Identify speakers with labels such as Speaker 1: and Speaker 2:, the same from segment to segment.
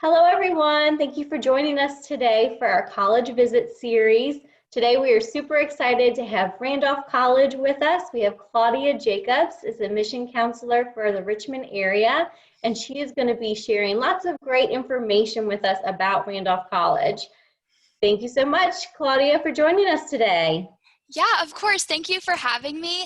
Speaker 1: Hello, everyone. Thank you for joining us today for our college visit series. Today, we are super excited to have Randolph College with us. We have Claudia Jacobs as admission counselor for the Richmond area, and she is going to be sharing lots of great information with us about Randolph College. Thank you so much, Claudia, for joining us today.
Speaker 2: Yeah, of course. Thank you for having me.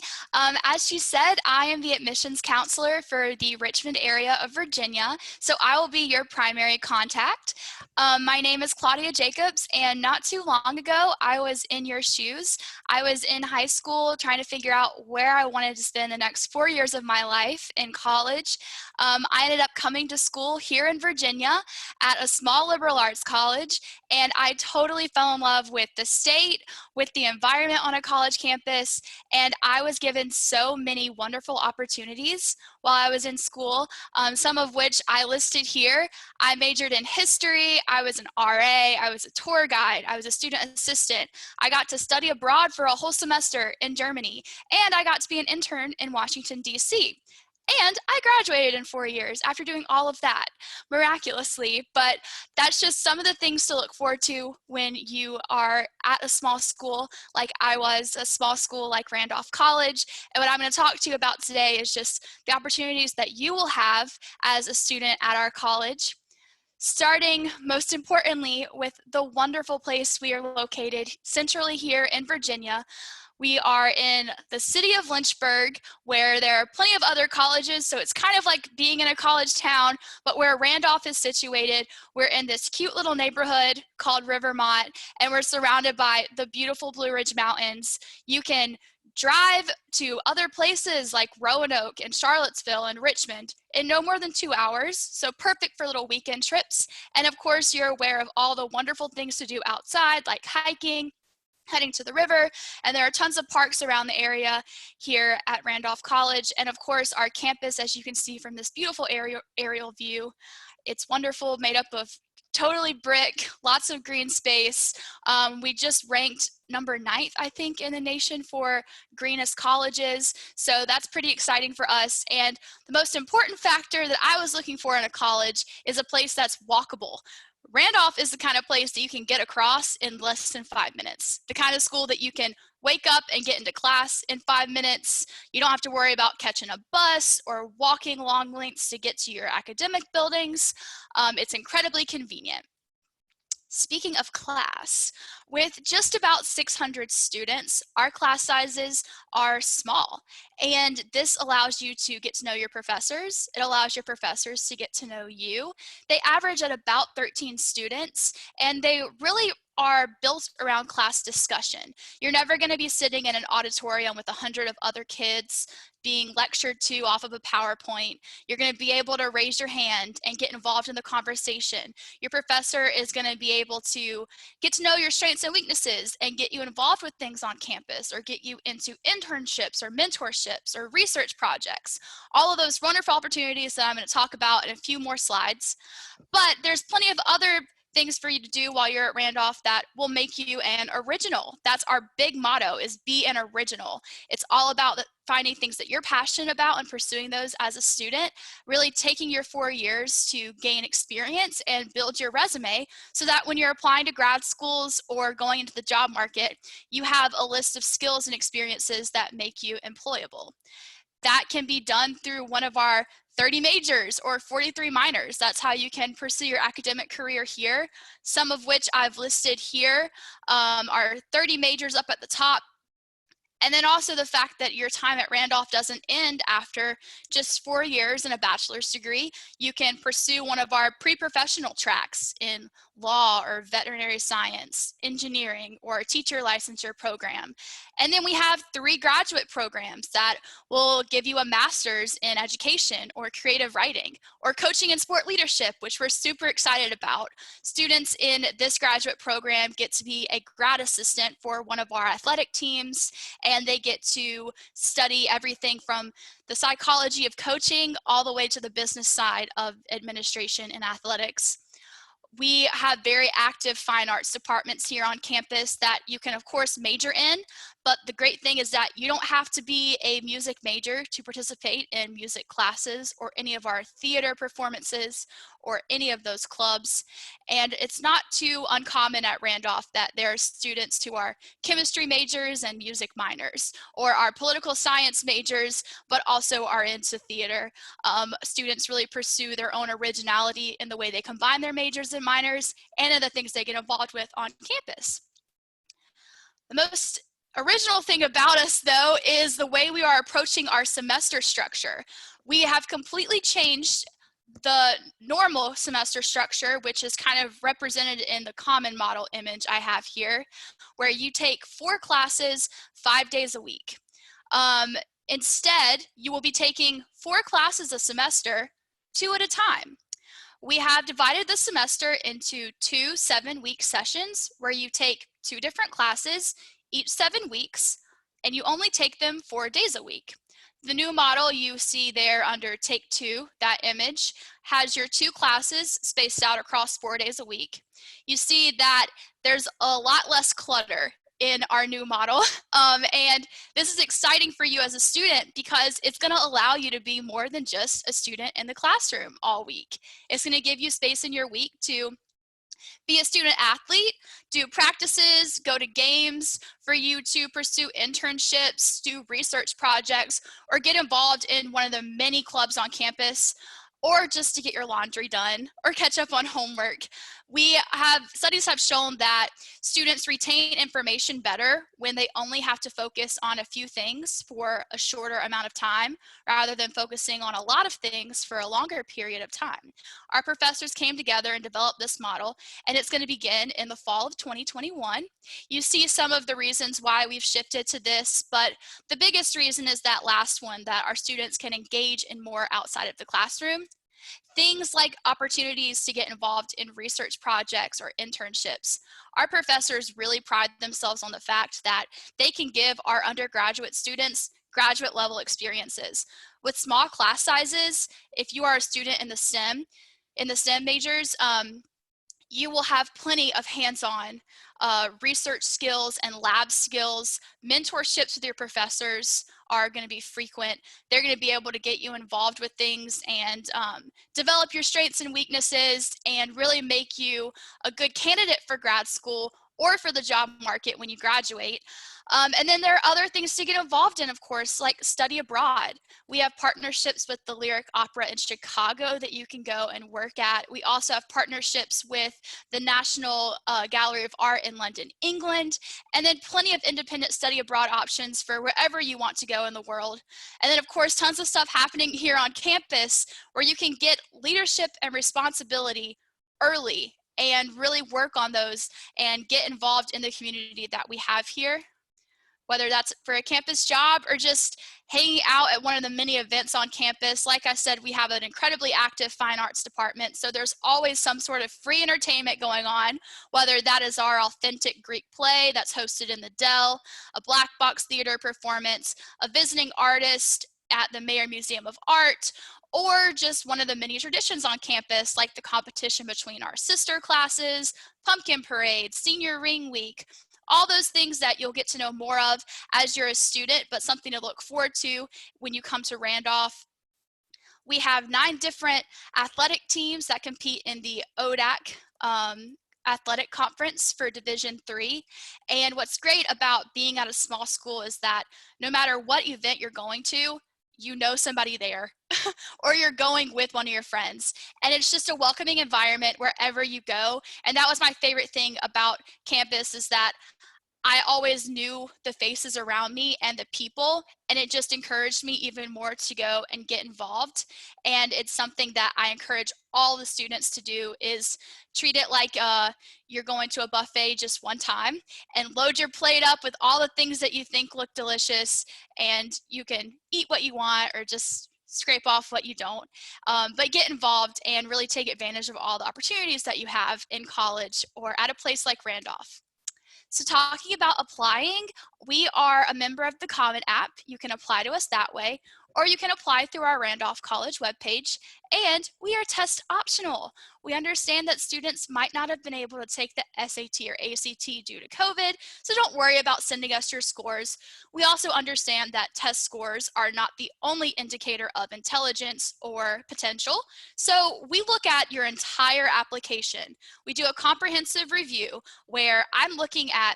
Speaker 2: As she said, I am the admissions counselor for the Richmond area of Virginia, so I will be your primary contact. My name is Claudia Jacobs, and not too long ago, I was in your shoes. I was in high school trying to figure out where I wanted to spend the next 4 years of my life in college. I ended up coming to school here in Virginia at a small liberal arts college, and I totally fell in love with the state, with the environment on a college campus, and I was given so many wonderful opportunities while I was in school, some of which I listed here. I majored in history, I was an RA, I was a tour guide, I was a student assistant. I got to study abroad for a whole semester in Germany, and I got to be an intern in Washington, D.C. And I graduated in 4 years after doing all of that, miraculously. But that's just some of the things to look forward to when you are at a small school like I was, a small school like Randolph College. And what I'm going to talk to you about today is just the opportunities that you will have as a student at our college. Starting most importantly with the wonderful place we are located centrally here in Virginia. We are in the city of Lynchburg, where there are plenty of other colleges, so it's kind of like being in a college town, but where Randolph is situated, we're in this cute little neighborhood called Rivermont, and we're surrounded by the beautiful Blue Ridge Mountains. You can drive to other places like Roanoke and Charlottesville and Richmond in no more than 2 hours, so perfect for little weekend trips. And of course, you're aware of all the wonderful things to do outside, like hiking, heading to the river, and there are tons of parks around the area here at Randolph College. And of course, our campus, as you can see from this beautiful aerial view, it's wonderful, made up of totally brick, lots of green space. We just ranked number 9th, I think, in the nation for greenest colleges. So that's pretty exciting for us. And the most important factor that I was looking for in a college is a place that's walkable. Randolph is the kind of place that you can get across in less than 5 minutes. The kind of school that you can wake up and get into class in 5 minutes. You don't have to worry about catching a bus or walking long lengths to get to your academic buildings. It's incredibly convenient. Speaking of class, with just about 600 students, our class sizes are small, and this allows you to get to know your professors. It allows your professors to get to know you. They average at about 13 students, and they really are built around class discussion. You're never going to be sitting in an auditorium with 100 of other kids being lectured to off of a PowerPoint. You're going to be able to raise your hand and get involved in the conversation. Your professor is going to be able to get to know your strengths and weaknesses and get you involved with things on campus, or get you into internships or mentorships or research projects. All of those wonderful opportunities that I'm going to talk about in a few more slides. But there's plenty of other things for you to do while you're at Randolph that will make you an original. That's our big motto, is be an original. It's all about finding things that you're passionate about and pursuing those as a student, really taking your 4 years to gain experience and build your resume so that when you're applying to grad schools or going into the job market, you have a list of skills and experiences that make you employable. That can be done through one of our 30 majors or 43 minors. That's how you can pursue your academic career here, some of which I've listed here. Our 30 majors up at the top. And then also the fact that your time at Randolph doesn't end after just 4 years and a bachelor's degree. You can pursue one of our pre-professional tracks in law or veterinary science, engineering, or a teacher licensure program. And then we have 3 graduate programs that will give you a master's in education or creative writing or coaching and sport leadership, which we're super excited about. Students in this graduate program get to be a grad assistant for one of our athletic teams, and they get to study everything from the psychology of coaching all the way to the business side of administration and athletics. We have very active fine arts departments here on campus that you can, of course, major in, but the great thing is that you don't have to be a music major to participate in music classes or any of our theater performances or any of those clubs. And it's not too uncommon at Randolph that there are students who are chemistry majors and music minors, or are political science majors, but also are into theater. Students really pursue their own originality in the way they combine their majors and minors and in the things they get involved with on campus. The most original thing about us, though, is the way we are approaching our semester structure. We have completely changed the normal semester structure, which is kind of represented in the common model image I have here, where you take 4 classes 5 days a week. Instead, you will be taking 4 classes a semester, 2 at a time. We have divided the semester into 2 7-week sessions where you take 2 different classes each 7 weeks, and you only take them 4 days a week. The new model you see there under Take 2, that image, has your 2 classes spaced out across 4 days a week. You see that there's a lot less clutter in our new model. And this is exciting for you as a student because it's going to allow you to be more than just a student in the classroom all week. It's going to give you space in your week to be a student athlete, do practices, go to games, for you to pursue internships, do research projects, or get involved in one of the many clubs on campus, or just to get your laundry done or catch up on homework. Studies have shown that students retain information better when they only have to focus on a few things for a shorter amount of time, rather than focusing on a lot of things for a longer period of time. Our professors came together and developed this model, and it's going to begin in the fall of 2021. You see some of the reasons why we've shifted to this, but the biggest reason is that last one, that our students can engage in more outside of the classroom. Things like opportunities to get involved in research projects or internships. Our professors really pride themselves on the fact that they can give our undergraduate students graduate level experiences. With small class sizes, if you are a student in the STEM majors, you will have plenty of hands-on research skills and lab skills. Mentorships with your professors are going to be frequent. They're going to be able to get you involved with things and develop your strengths and weaknesses and really make you a good candidate for grad school or for the job market when you graduate. And then there are other things to get involved in, of course, like study abroad. We have partnerships with the Lyric Opera in Chicago that you can go and work at. We also have partnerships with the National Gallery of Art in London, England, and then plenty of independent study abroad options for wherever you want to go in the world. And then, of course, tons of stuff happening here on campus where you can get leadership and responsibility early and really work on those and get involved in the community that we have here, whether that's for a campus job or just hanging out at one of the many events on campus. Like I said, we have an incredibly active fine arts department, so there's always some sort of free entertainment going on, whether that is our authentic Greek play that's hosted in the Dell, a black box theater performance, a visiting artist at the Mayer Museum of Art, or just one of the many traditions on campus, like the competition between our sister classes, pumpkin parade, senior ring week, all those things that you'll get to know more of as you're a student, but something to look forward to when you come to Randolph. We have 9 different athletic teams that compete in the ODAC athletic conference for Division III. And what's great about being at a small school is that no matter what event you're going to, you know somebody there or you're going with one of your friends. And it's just a welcoming environment wherever you go. And that was my favorite thing about campus, is that I always knew the faces around me and the people, and it just encouraged me even more to go and get involved. And it's something that I encourage all the students to do, is treat it like you're going to a buffet just one time, and load your plate up with all the things that you think look delicious, and you can eat what you want or just scrape off what you don't, but get involved and really take advantage of all the opportunities that you have in college or at a place like Randolph. So talking about applying, we are a member of the Common App. You can apply to us that way, or you can apply through our Randolph College webpage. And we are test optional. We understand that students might not have been able to take the SAT or ACT due to COVID, so don't worry about sending us your scores. We also understand that test scores are not the only indicator of intelligence or potential, so we look at your entire application. We do a comprehensive review where I'm looking at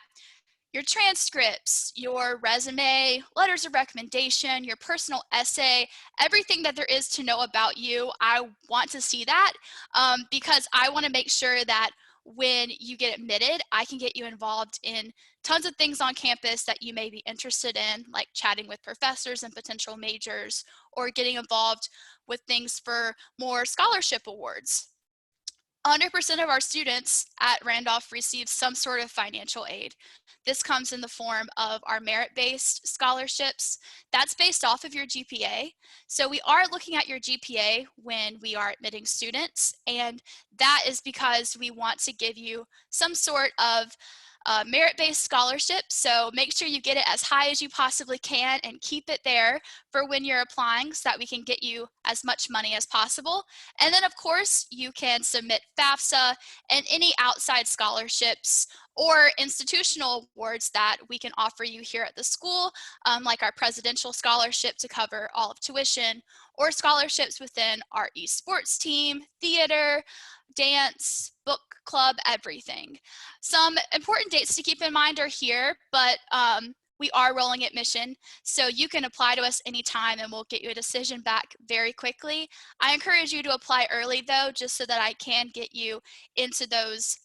Speaker 2: your transcripts, your resume, letters of recommendation, your personal essay, everything that there is to know about you. I want to see that because I want to make sure that when you get admitted, I can get you involved in tons of things on campus that you may be interested in, like chatting with professors and potential majors, or getting involved with things for more scholarship awards. 100% of our students at Randolph receive some sort of financial aid. This comes in the form of our merit-based scholarships. That's based off of your GPA. So we are looking at your GPA when we are admitting students, and that is because we want to give you some sort of merit-based scholarship. So make sure you get it as high as you possibly can and keep it there for when you're applying so that we can get you as much money as possible. And then of course you can submit FAFSA and any outside scholarships or institutional awards that we can offer you here at the school, like our presidential scholarship to cover all of tuition, or scholarships within our esports team, theater, dance, book club, everything. Some important dates to keep in mind are here, but we are rolling admission, so you can apply to us anytime and we'll get you a decision back very quickly. I encourage you to apply early though, just so that I can get you into those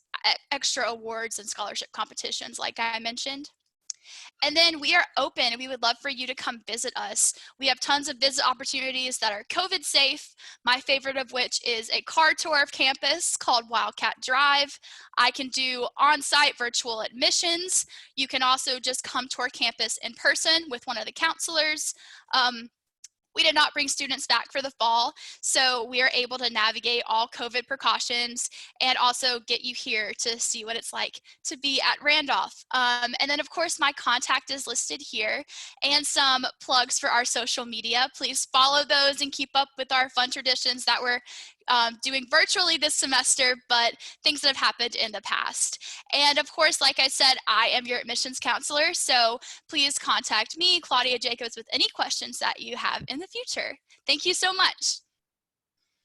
Speaker 2: extra awards and scholarship competitions like I mentioned. And then we are open and we would love for you to come visit us. We have tons of visit opportunities that are COVID safe, my favorite of which is a car tour of campus called Wildcat Drive. I can do on-site virtual admissions. You can also just come to our campus in person with one of the counselors. We did not bring students back for the fall, so we are able to navigate all COVID precautions and also get you here to see what it's like to be at Randolph. And then of course my contact is listed here, and some plugs for our social media. Please follow those and keep up with our fun traditions that we're doing virtually this semester, but things that have happened in the past. And of course, like I said, I am your admissions counselor, so please contact me, Claudia Jacobs, with any questions that you have in the future. Thank you so much.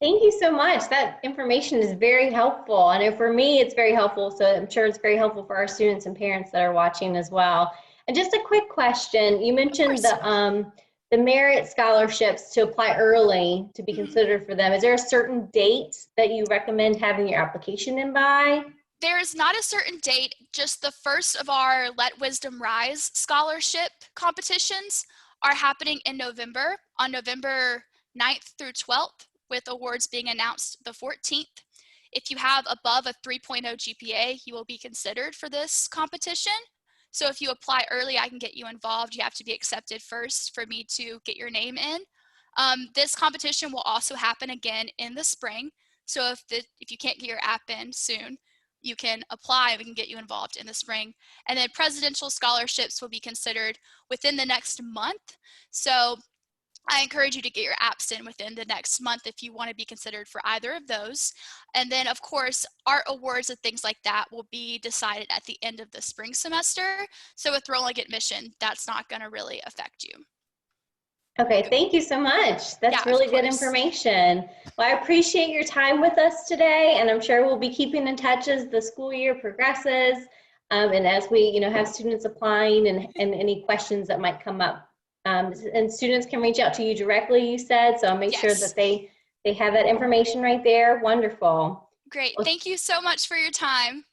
Speaker 1: Thank you so much. That information is very helpful. And for me, it's very helpful. So I'm sure it's very helpful for our students and parents that are watching as well. And just a quick question. You mentioned the merit scholarships to apply early to be considered for them. Is there a certain date that you recommend having your application in by?
Speaker 2: There is not a certain date, just the first of our Let Wisdom Rise scholarship competitions are happening in November, on November 9th through 12th, with awards being announced the 14th. If you have above a 3.0 GPA, you will be considered for this competition. So if you apply early, I can get you involved. You have to be accepted first for me to get your name in. This competition will also happen again in the spring. So if you can't get your app in soon, you can apply and we can get you involved in the spring. And then presidential scholarships will be considered within the next month. So I encourage you to get your apps in within the next month if you want to be considered for either of those. And then of course, art awards and things like that will be decided at the end of the spring semester. So with rolling admission, that's not going to really affect you.
Speaker 1: Okay, thank you so much. That's really good information. Well, I appreciate your time with us today, and I'm sure we'll be keeping in touch as the school year progresses, and as we, have students applying and any questions that might come up. And students can reach out to you directly, you said, so I'll make sure that they have that information right there. Wonderful.
Speaker 2: Great. Thank you so much for your time.